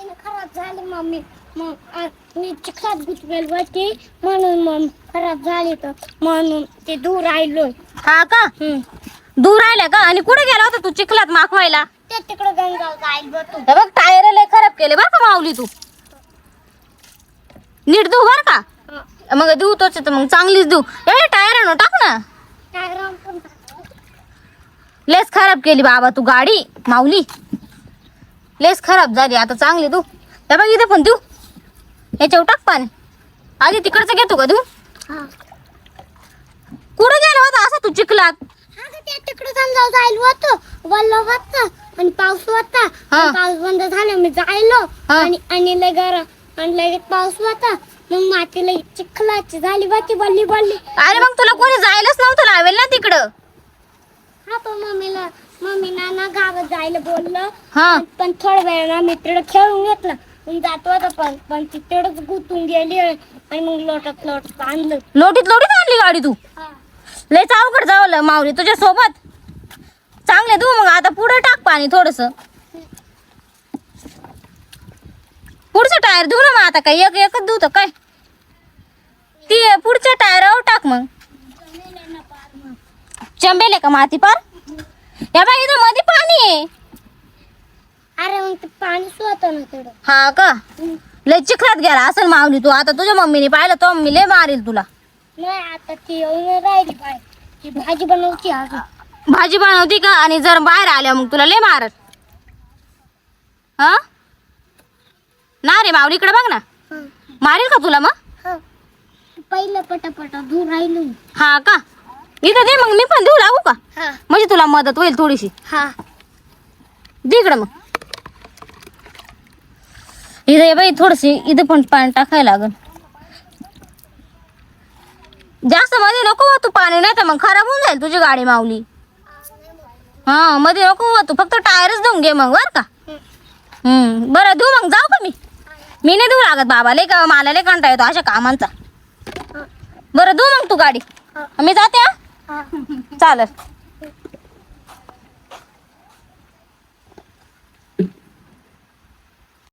गाडी खराब झाली मम्मी. मग मी चिखलात गुतवेल होती म्हणून मग खराब झाली तर म्हणून ते दूर राहिलोय. हा का? दूर राहिल्या का? आणि कुठे गेला होता तू चिखलात माखवायला? ते तिकडे गंगाव जाईल होतो. हे बघ टायर लय खराब केले बरं का माऊली तू. नीट धुव बर का. मग धुव तोच तर मग चांगलीच धुव. ए टायर आणून टाक ना. टायरावर पण लेस खराब केली बाबा तू गाडी माऊली. लेस खराब झाली आता चांगली धुव. हे बघ इथे पण धुव. याच्यावर टाक पाणी. आधी तिकडचं घेतो का धुव? हा. कुठे गेला होता असं तू चिखलात? अगं ते तिकडे गंगाव जाईल होतो. वल्ल होता आणि पाऊस होता. हा. पाऊस बंद झाला मी जायलो हा. आणि लगेच पाऊस होता. मग माती लई चिखलाची झाली होती बल्ली बल्ली. अरे मग तुला कोणी जायलाच नव्हतं लावेल ना तिकडं. हा पण मम्मीला ना गावात जायला बोललं. हा. पण थोड्या वेळा मी तिकडे खेळून घेतलं. मग जात होता पण ती तिकडच गुतून गेली आणि मग लोटत आणलं. लोटीत आणली गाडी तू. हा. लयच अवघड जावलं माऊली तुझ्या सोबत. चांगले धुव मग आता पुढे टाक पाणी थोडस. पुढचं टायर धुव ना मग आता काय एकच धुत काय? ती पुढच्या टायरावर टाक मग. चंबेले का माती पार? या बाई इथं मध्ये पाणी आहे. अरे मग ते पाणी सुवत ना तिकडं. हा का? लय चिखलात गेला असेल माऊली तू. आता तुझ्या मम्मीने पाहिलं तो मम्मी लय मारेल तुला. नाही आता ती येऊन राहिली बाय. ती भाजी बनवती अजून. भाजी बनवती का? आणि जर बाहेर आल्या मग तुला लय मारत. हा ना रे माऊली इकडे बघ ना. हा. मारेल का तुला मग? हा. पहिलं पटापटा दूर राहिलो. हा का? इथं दे मग मी पण देऊ लागू का? हा. म्हणजे तुला मदत होईल थोडीशी. हा. दे इकडं मग. इथं ये बाई थोडस इथं पण पाणी टाकायला लागल. जास्त मध्ये नको हो तू पाणी नाही तर मग खराब होऊन जाईल तुझी गाडी माऊली. हा मध्ये नको हो तू फक्त टायरच धुवून घे मग बर का. बरं धुव मग जाऊ का मी नाही धुवू लागत बाबा लय का मला लय कंटाळा येतो अशा कामांचा. बरं धुव मग तू गाडी. मी जाते हा. हा. चालेल.